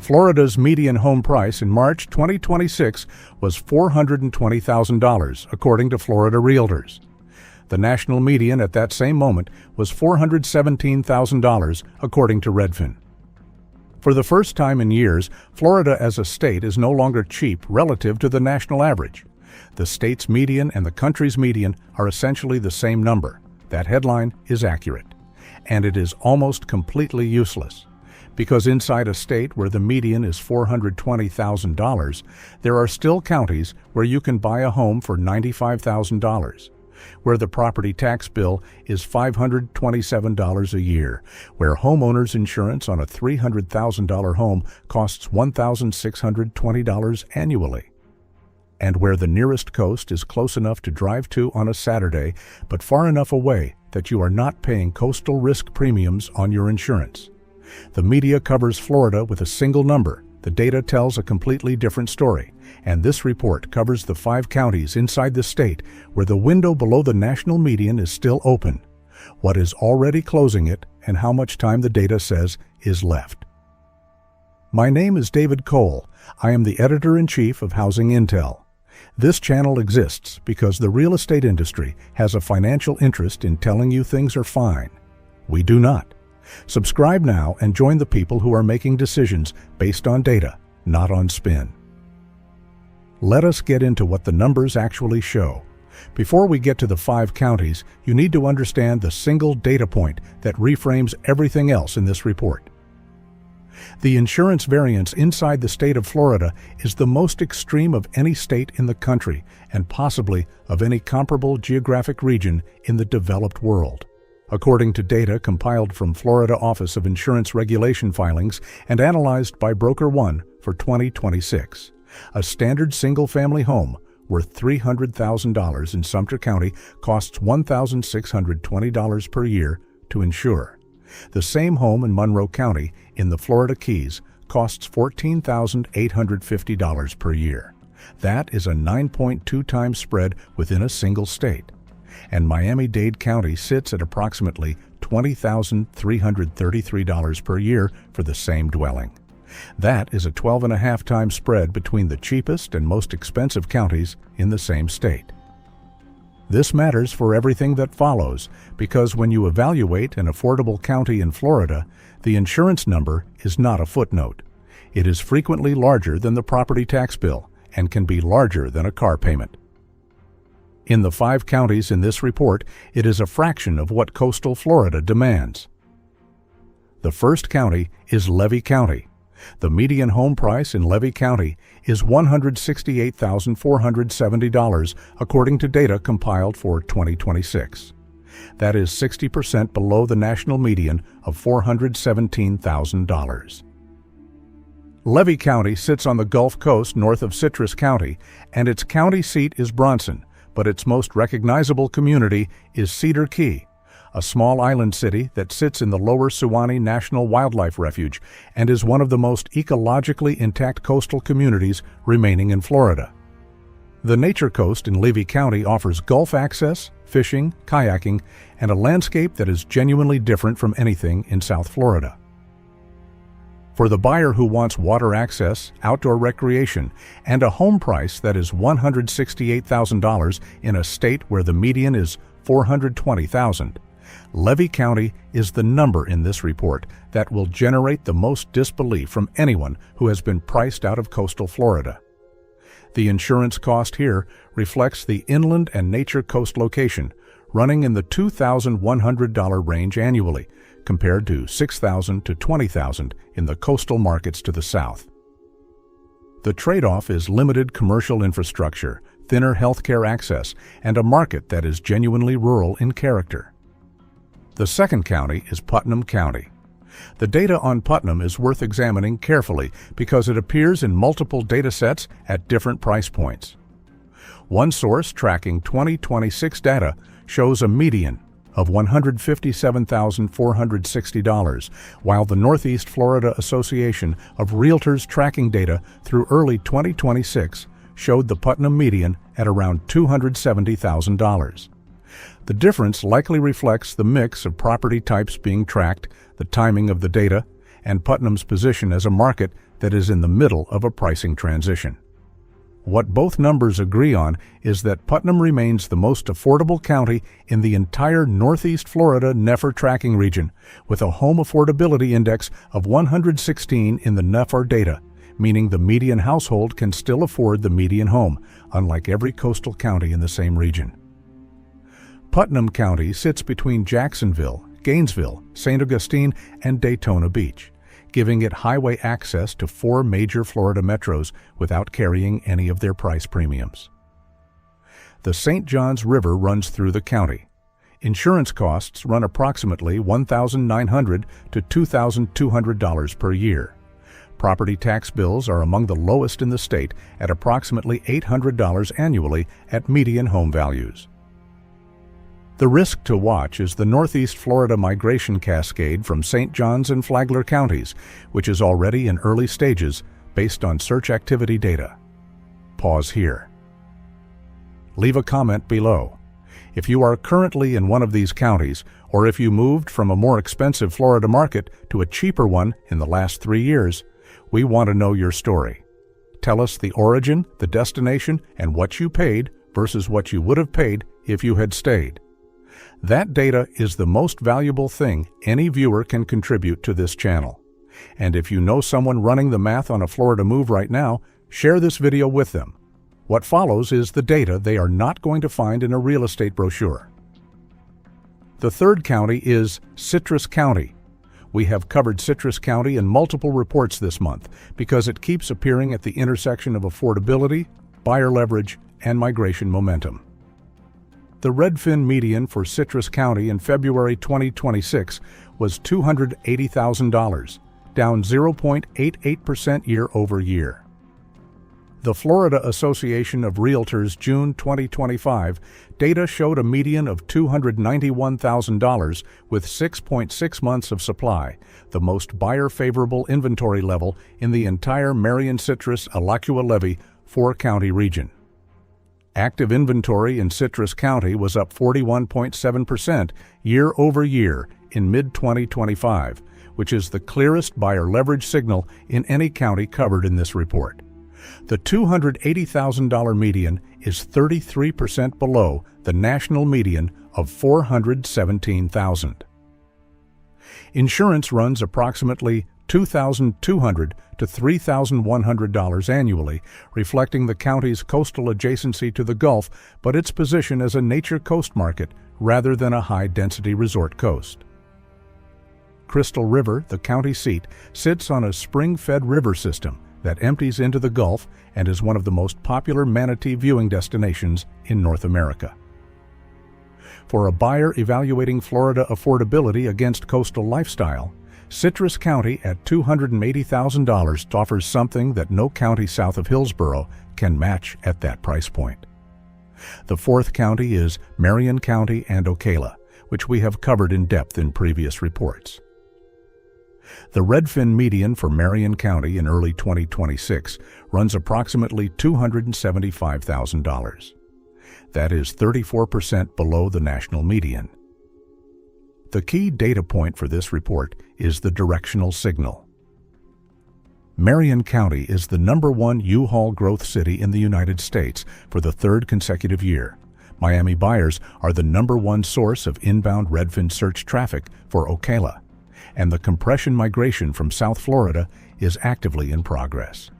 Florida's median home price in March 2026 was $420,000, according to Florida Realtors. The national median at that same moment was $417,000, according to Redfin. For the first time in years, Florida as a state is no longer cheap relative to the national average. The state's median and the country's median are essentially the same number. That headline is accurate. And it is almost completely useless. Because inside a state where the median is $420,000, there are still counties where you can buy a home for $95,000, where the property tax bill is $527 a year, where homeowners insurance on a $300,000 home costs $1,620 annually, and where the nearest coast is close enough to drive to on a Saturday, but far enough away that you are not paying coastal risk premiums on your insurance. The media covers Florida with a single number. The data tells a completely different story, and this report covers the 5 counties inside the state where the window below the national median is still open, what is already closing it, and how much time the data says is left. My name is David Cole. I am the editor-in-chief of Housing Intel. This channel exists because the real estate industry has a financial interest in telling you things are fine. We do not. Subscribe now and join the people who are making decisions based on data, not on spin. Let us get into what the numbers actually show. Before we get to the 5 counties, you need to understand the single data point that reframes everything else in this report. The insurance variance inside the state of Florida is the most extreme of any state in the country and possibly of any comparable geographic region in the developed world. According to data compiled from Florida Office of Insurance Regulation filings and analyzed by Broker One for 2026, a standard single-family home worth $300,000 in Sumter County costs $1,620 per year to insure. The same home in Monroe County in the Florida Keys costs $14,850 per year. That is a 9.2 times spread within a single state. And Miami-Dade County sits at approximately $20,333 per year for the same dwelling. That is a 12.5 times spread between the cheapest and most expensive counties in the same state. This matters for everything that follows, because when you evaluate an affordable county in Florida, the insurance number is not a footnote. It is frequently larger than the property tax bill and can be larger than a car payment. In the 5 counties in this report, it is a fraction of what coastal Florida demands. The first county is Levy County. The median home price in Levy County is $168,470, according to data compiled for 2026. That is 60% below the national median of $417,000. Levy County sits on the Gulf Coast north of Citrus County, and its county seat is Bronson, but its most recognizable community is Cedar Key, a small island city that sits in the Lower Suwannee National Wildlife Refuge and is one of the most ecologically intact coastal communities remaining in Florida. The Nature Coast in Levy County offers Gulf access, fishing, kayaking, and a landscape that is genuinely different from anything in South Florida. For the buyer who wants water access, outdoor recreation, and a home price that is $168,000 in a state where the median is $420,000, Levy County is the number in this report that will generate the most disbelief from anyone who has been priced out of coastal Florida. The insurance cost here reflects the inland and nature coast location, running in the $2,100 range annually, compared to $6,000 to $20,000 in the coastal markets to the south. The trade-off is limited commercial infrastructure, thinner healthcare access, and a market that is genuinely rural in character. The second county is Putnam County. The data on Putnam is worth examining carefully because it appears in multiple data sets at different price points. One source tracking 2026 data shows a median of $157,460, while the Northeast Florida Association of Realtors tracking data through early 2026 showed the Putnam median at around $270,000. The difference likely reflects the mix of property types being tracked, the timing of the data, and Putnam's position as a market that is in the middle of a pricing transition. What both numbers agree on is that Putnam remains the most affordable county in the entire Northeast Florida NEFR tracking region, with a home affordability index of 116 in the NEFR data, meaning the median household can still afford the median home, unlike every coastal county in the same region. Putnam County sits between Jacksonville, Gainesville, St. Augustine, and Daytona Beach, giving it highway access to 4 major Florida metros without carrying any of their price premiums. The St. Johns River runs through the county. Insurance costs run approximately $1,900 to $2,200 per year. Property tax bills are among the lowest in the state at approximately $800 annually at median home values. The risk to watch is the Northeast Florida migration cascade from St. Johns and Flagler counties, which is already in early stages based on search activity data. Pause here. Leave a comment below. If you are currently in one of these counties, or if you moved from a more expensive Florida market to a cheaper one in the last 3 years, we want to know your story. Tell us the origin, the destination, and what you paid versus what you would have paid if you had stayed. That data is the most valuable thing any viewer can contribute to this channel. And if you know someone running the math on a Florida move right now, share this video with them. What follows is the data they are not going to find in a real estate brochure. The third county is Citrus County. We have covered Citrus County in multiple reports this month because it keeps appearing at the intersection of affordability, buyer leverage, and migration momentum. The Redfin median for Citrus County in February 2026 was $280,000, down 0.88% year over year. The Florida Association of Realtors June 2025 data showed a median of $291,000 with 6.6 months of supply, the most buyer-favorable inventory level in the entire Marion Citrus-Alachua Levy 4-county region. Active inventory in Citrus County was up 41.7% year over year in mid-2025, which is the clearest buyer leverage signal in any county covered in this report. The $280,000 median is 33% below the national median of $417,000. Insurance runs approximately $2,200 to $3,100 annually, reflecting the county's coastal adjacency to the Gulf, but its position as a nature coast market rather than a high-density resort coast. Crystal River, the county seat, sits on a spring-fed river system that empties into the Gulf and is one of the most popular manatee viewing destinations in North America. For a buyer evaluating Florida affordability against coastal lifestyle, Citrus County at $280,000 offers something that no county south of Hillsborough can match at that price point. The fourth county is Marion County and Ocala, which we have covered in depth in previous reports. The Redfin median for Marion County in early 2026 runs approximately $275,000. That is 34% below the national median. The key data point for this report is the directional signal. Marion County is the #1 U-Haul growth city in the United States for the 3rd consecutive year. Miami buyers are the #1 source of inbound Redfin search traffic for Ocala, and the compression migration from South Florida is actively in progress.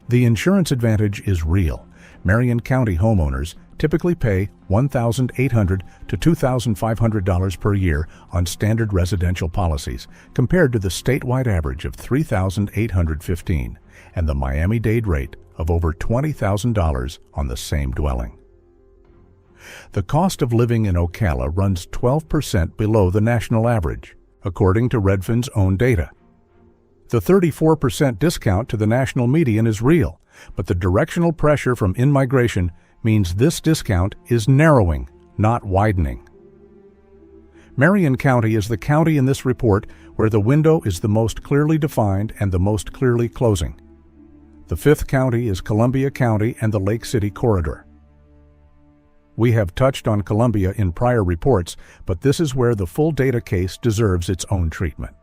The insurance advantage is real. Marion County homeowners typically pay $1,800 to $2,500 per year on standard residential policies, compared to the statewide average of $3,815 and the Miami-Dade rate of over $20,000 on the same dwelling. The cost of living in Ocala runs 12% below the national average, according to Redfin's own data. The 34% discount to the national median is real, but the directional pressure from in-migration means this discount is narrowing, not widening. Marion County is the county in this report where the window is the most clearly defined and the most clearly closing. The fifth county is Columbia County and the Lake City corridor. We have touched on Columbia in prior reports, but this is where the full data case deserves its own treatment.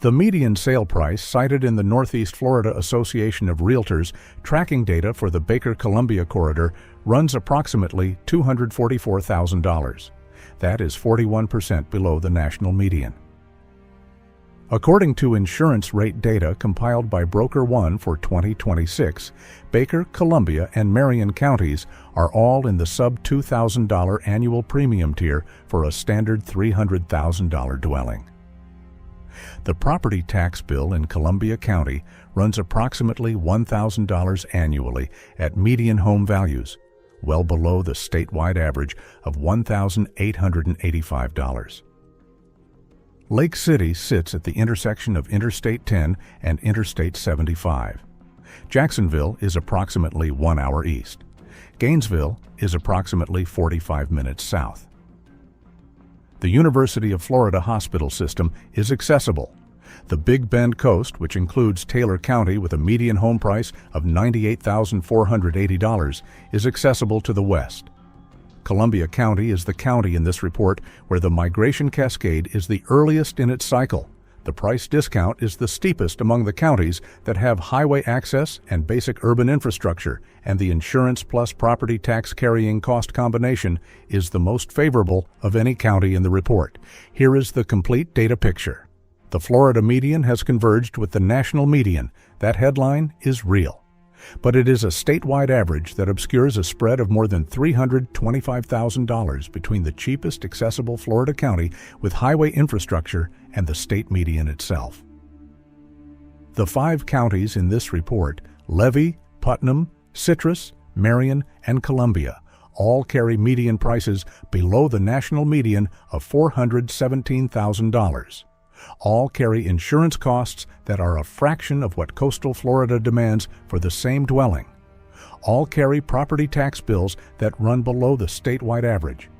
The median sale price cited in the Northeast Florida Association of Realtors tracking data for the Baker-Columbia corridor runs approximately $244,000. That is 41% below the national median. According to insurance rate data compiled by Broker One for 2026, Baker, Columbia, and Marion counties are all in the sub-$2,000 annual premium tier for a standard $300,000 dwelling. The property tax bill in Columbia County runs approximately $1,000 annually at median home values, well below the statewide average of $1,885. Lake City sits at the intersection of Interstate 10 and Interstate 75. Jacksonville is approximately 1 hour east. Gainesville is approximately 45 minutes south. The University of Florida hospital system is accessible. The Big Bend Coast, which includes Taylor County with a median home price of $98,480, is accessible to the west. Columbia County is the county in this report where the migration cascade is the earliest in its cycle. The price discount is the steepest among the counties that have highway access and basic urban infrastructure, and the insurance plus property tax carrying cost combination is the most favorable of any county in the report. Here is the complete data picture. The Florida median has converged with the national median. That headline is real. But it is a statewide average that obscures a spread of more than $325,000 between the cheapest accessible Florida county with highway infrastructure and the state median itself. The 5 counties in this report, Levy, Putnam, Citrus, Marion, and Columbia, all carry median prices below the national median of $417,000. All carry insurance costs that are a fraction of what coastal Florida demands for the same dwelling. All carry property tax bills that run below the statewide average.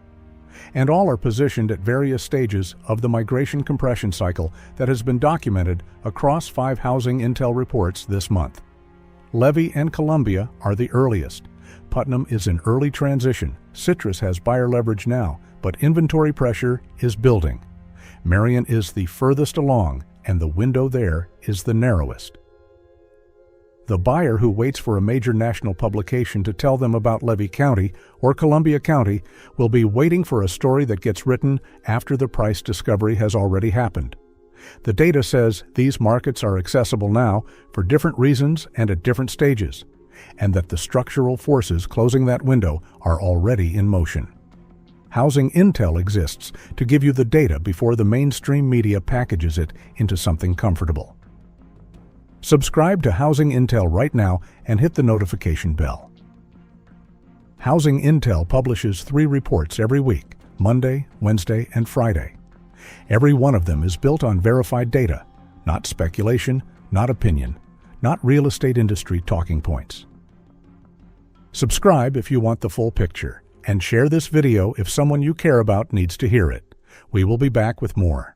And all are positioned at various stages of the migration compression cycle that has been documented across 5 housing intel reports this month. Levy and Columbia are the earliest. Putnam is in early transition. Citrus has buyer leverage now, but inventory pressure is building. Marion is the furthest along, and the window there is the narrowest. The buyer who waits for a major national publication to tell them about Levy County or Columbia County will be waiting for a story that gets written after the price discovery has already happened. The data says these markets are accessible now for different reasons and at different stages, and that the structural forces closing that window are already in motion. Housing Intel exists to give you the data before the mainstream media packages it into something comfortable. Subscribe to Housing Intel right now and hit the notification bell. Housing Intel publishes 3 reports every week, Monday, Wednesday, and Friday. Every one of them is built on verified data, not speculation, not opinion, not real estate industry talking points. Subscribe if you want the full picture, and share this video if someone you care about needs to hear it. We will be back with more.